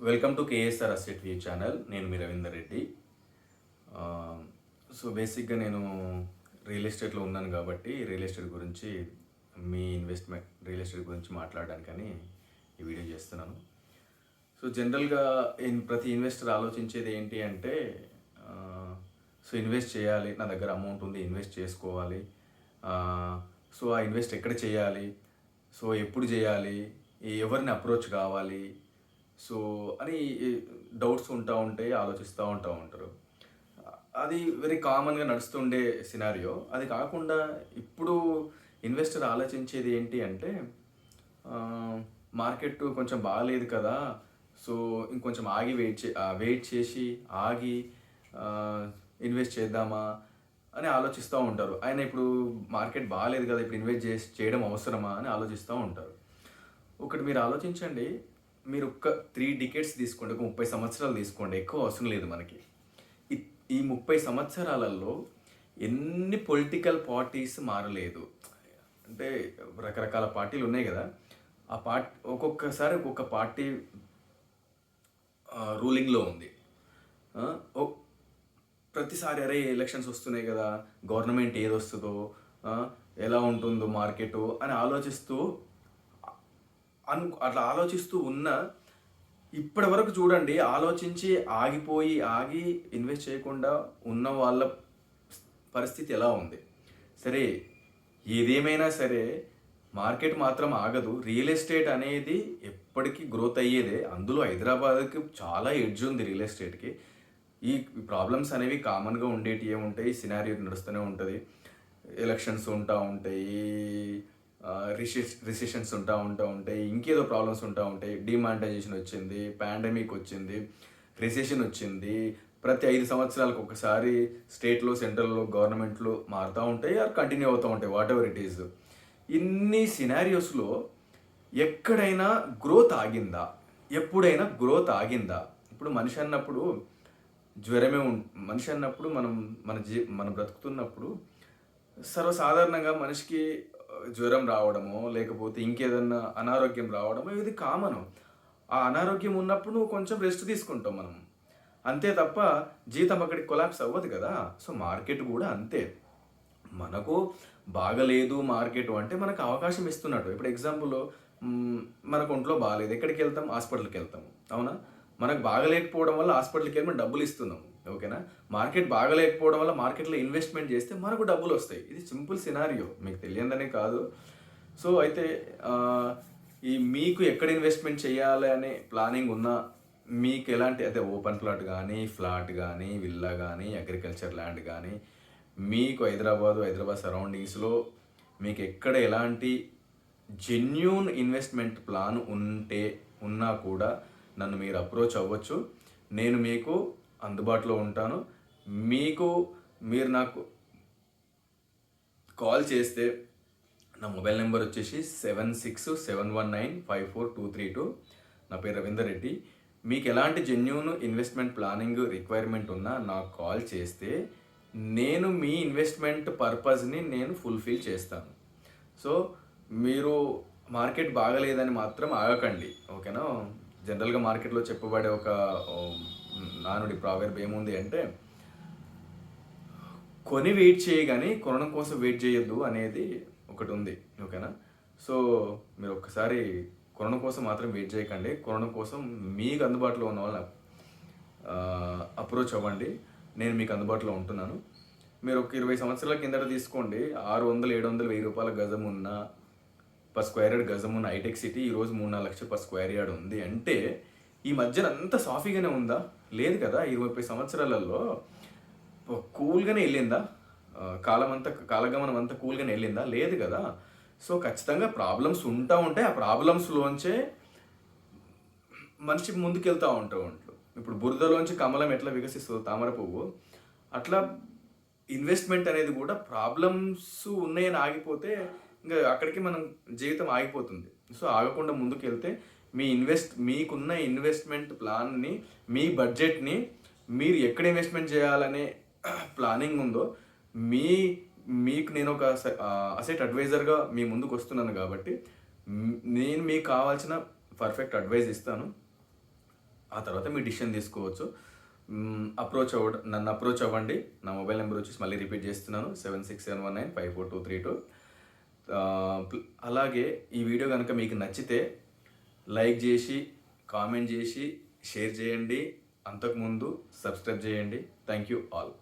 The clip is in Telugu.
Welcome to KSR asset view channel. నేను మీ రవీందర్ రెడ్డి. సో బేసిక్గా నేను రియల్ ఎస్టేట్లో ఉన్నాను కాబట్టి రియల్ ఎస్టేట్ గురించి రియల్ ఎస్టేట్ గురించి మాట్లాడడానికని ఈ వీడియో చేస్తున్నాను. సో జనరల్గా ప్రతి ఇన్వెస్టర్ ఆలోచించేది ఏంటి అంటే సో ఇన్వెస్ట్ చేయాలి, నా దగ్గర అమౌంట్ ఉంది, ఇన్వెస్ట్ చేసుకోవాలి. సో ఆ ఇన్వెస్ట్ ఎక్కడ చేయాలి, సో ఎప్పుడు చేయాలి, ఎవరిని అప్రోచ్ కావాలి, సో అని డౌట్స్ ఉంటాయి, ఆలోచిస్తూ ఉంటారు. అది వెరీ కామన్గా నడుస్తుండే సినారియో. అది కాకుండా ఇప్పుడు ఇన్వెస్టర్ ఆలోచించేది ఏంటి అంటే మార్కెట్ కొంచెం బాగాలేదు కదా, సో ఇంకొంచెం ఆగి వెయిట్ చేసి ఆగి ఇన్వెస్ట్ చేద్దామా అని ఆలోచిస్తూ ఉంటారు. ఆయన ఇప్పుడు మార్కెట్ బాగాలేదు కదా, ఇప్పుడు ఇన్వెస్ట్ చేయడం అవసరమా అని ఆలోచిస్తూ ఉంటారు. ఒకటి మీరు ఆలోచించండి, మీరు ఒక 3 డికేట్స్ తీసుకోండి, ఒక 30 సంవత్సరాలు తీసుకోండి, ఎక్కువ అవసరం లేదు మనకి. ఈ 30 సంవత్సరాలలో ఎన్ని పొలిటికల్ పార్టీస్ మారలేదు అంటే రకరకాల పార్టీలు ఉన్నాయి కదా, ఆ ఒక్కొక్కసారి ఒక్కొక్క పార్టీ రూలింగ్లో ఉంది. ప్రతిసారి అరే ఎలక్షన్స్ వస్తున్నాయి కదా, గవర్నమెంట్ ఏది వస్తుందో, ఎలా ఉంటుందో మార్కెట్ అని అట్లా ఆలోచిస్తూ ఉన్న ఇప్పటి వరకు చూడండి, ఆలోచించి ఆగి ఇన్వెస్ట్ చేయకుండా ఉన్న వాళ్ళ పరిస్థితి ఎలా ఉంది. సరే ఏదేమైనా సరే మార్కెట్ మాత్రం ఆగదు. రియల్ ఎస్టేట్ అనేది ఎప్పటికీ గ్రోత్ అయ్యేదే. అందులో హైదరాబాద్కి చాలా ఎడ్జ్ ఉంది రియల్ ఎస్టేట్కి. ఈ ప్రాబ్లమ్స్ అనేవి కామన్గా ఉండేటివి ఉంటాయి, సినారియో నడుస్తూనే ఉంటుంది, ఎలక్షన్స్ ఉంటాయి, రిసెషన్స్ ఉంటాయి, ఇంకేదో ప్రాబ్లమ్స్ ఉంటాయి. డిమానిటైజేషన్ వచ్చింది, పాండమిక్ వచ్చింది, రిసెషన్ వచ్చింది. ప్రతి 5 సంవత్సరాలకు ఒకసారి స్టేట్లో సెంట్రల్లో గవర్నమెంట్లు మారుతూ ఉంటాయి, ఆర్ కంటిన్యూ అవుతూ ఉంటాయి, వాట్ ఎవర్ ఇట్ ఈజ్. ఇన్ని సినారియోస్లో ఎక్కడైనా గ్రోత్ ఆగిందా? ఎప్పుడైనా గ్రోత్ ఆగిందా? ఇప్పుడు మనిషి అన్నప్పుడు జ్వరమే మనిషి అన్నప్పుడు మనం బ్రతుకుతున్నప్పుడు సర్వసాధారణంగా మనిషికి జ్వరం రావడమో లేకపోతే ఇంకేదన్నా అనారోగ్యం రావడమో ఇది కామను. ఆ అనారోగ్యం ఉన్నప్పుడు నువ్వు కొంచెం రెస్ట్ తీసుకుంటాం మనం, అంతే తప్ప జీతం అక్కడికి కొలాప్స్ అవ్వదు కదా. సో మార్కెట్ కూడా అంతే. మనకు బాగలేదు మార్కెట్ అంటే మనకు అవకాశం ఇస్తున్నట్టు. ఇప్పుడు ఎగ్జాంపుల్, మనకు ఒంట్లో బాగాలేదు, ఎక్కడికి వెళ్తాం? హాస్పిటల్కి వెళ్తాము, అవునా? మనకు బాగలేకపోవడం వల్ల హాస్పిటల్కి వెళ్ళి మనం డబ్బులు ఇస్తున్నాం, ఓకేనా? మార్కెట్ బాగలేకపోవడం వల్ల మార్కెట్లో ఇన్వెస్ట్మెంట్ చేస్తే మనకు డబ్బులు వస్తాయి. ఇది సింపుల్ సినారియో, మీకు తెలియదనే కాదు. సో అయితే మీకు ఎక్కడ ఇన్వెస్ట్మెంట్ చేయాలి అనే ప్లానింగ్ ఉన్నా, మీకు ఎలాంటి అయితే ఓపెన్ ఫ్లాట్ కానీ విల్లా కానీ అగ్రికల్చర్ ల్యాండ్ కానీ మీకు హైదరాబాద్ సరౌండింగ్స్లో మీకు ఎక్కడ ఎలాంటి జెన్యూన్ ఇన్వెస్ట్మెంట్ ప్లాన్ ఉన్నా కూడా నన్ను మీరు అప్రోచ్ అవ్వచ్చు. నేను మీకు అందుబాటులో ఉంటాను. మీరు నాకు కాల్ చేస్తే నా మొబైల్ నెంబర్ వచ్చేసి 7671954232. నా పేరు రవీందర్ రెడ్డి. మీకు ఎలాంటి జెన్యూన్ ఇన్వెస్ట్మెంట్ ప్లానింగ్ రిక్వైర్మెంట్ ఉన్నా నాకు కాల్ చేస్తే నేను మీ ఇన్వెస్ట్మెంట్ పర్పస్ని నేను ఫుల్ఫిల్ చేస్తాను. సో మీరు మార్కెట్ బాగలేదని మాత్రం ఆగకండి, ఓకేనా? జనరల్గా మార్కెట్లో చెప్పబడే ఒక నానుడి ప్రావెర్బ్ ఏముంది అంటే, కొని వెయిట్ చేయగానే కొనడం కోసం వెయిట్ చేయొద్దు అనేది ఒకటి ఉంది, ఓకేనా? సో మీరు ఒక్కసారి కొనడం కోసం మాత్రం వెయిట్ చేయకండి, కొనడం కోసం మీకు అందుబాటులో ఉన్న వాళ్ళని అప్రోచ్ అవ్వండి. నేను మీకు అందుబాటులో ఉంటున్నాను. మీరు ఒక 20 సంవత్సరాల కిందట తీసుకోండి, 600, 700, 1000 రూపాయల గజం ఉన్న పర్ స్క్వేర్ యార్డ్ గజం ఉన్న హైటెక్ సిటీ ఈరోజు 3-4 లక్షలు పర్ స్క్వేర్ యార్డ్ ఉంది అంటే ఈ మధ్యన అంత సాఫీగానే ఉందా? లేదు కదా. 20 సంవత్సరాలలో కూల్గానే వెళ్ళిందా? కాలగమనం అంతా కూల్గానే వెళ్ళిందా? లేదు కదా. సో ఖచ్చితంగా ప్రాబ్లమ్స్ ఉంటాయి. ఆ ప్రాబ్లమ్స్లోంచే మనిషి ముందుకెళ్తూ ఉంటారు. ఇప్పుడు బురదలోంచి కమలం ఎట్లా వికసిస్తుందో తామర పువ్వు, అట్లా ఇన్వెస్ట్మెంట్ అనేది కూడా ప్రాబ్లమ్స్ ఉన్నాయని ఆగిపోతే ఇంకా అక్కడికి మనం జీవితం ఆగిపోతుంది. సో ఆగకుండా ముందుకు వెళ్తే మీకున్న ఇన్వెస్ట్మెంట్ ప్లాన్ని, మీ బడ్జెట్ని, మీరు ఎక్కడ ఇన్వెస్ట్మెంట్ చేయాలనే ప్లానింగ్ ఉందో మీకు నేను ఒక అసెట్ అడ్వైజర్గా మీ ముందుకు వస్తున్నాను కాబట్టి నేను మీకు కావాల్సిన పర్ఫెక్ట్ అడ్వైజ్ ఇస్తాను. ఆ తర్వాత మీ డిసిషన్ తీసుకోవచ్చు. నన్ను అప్రోచ్ అవ్వండి. నా మొబైల్ నెంబర్ వచ్చేసి మళ్ళీ రిపీట్ చేస్తున్నాను, 7671954232. అలాగే ఈ వీడియో కనుక మీకు నచ్చితే లైక్ చేసి, కామెంట్ చేసి, షేర్ చేయండి. అంతకుముందు సబ్స్క్రైబ్ చేయండి. Thank you all.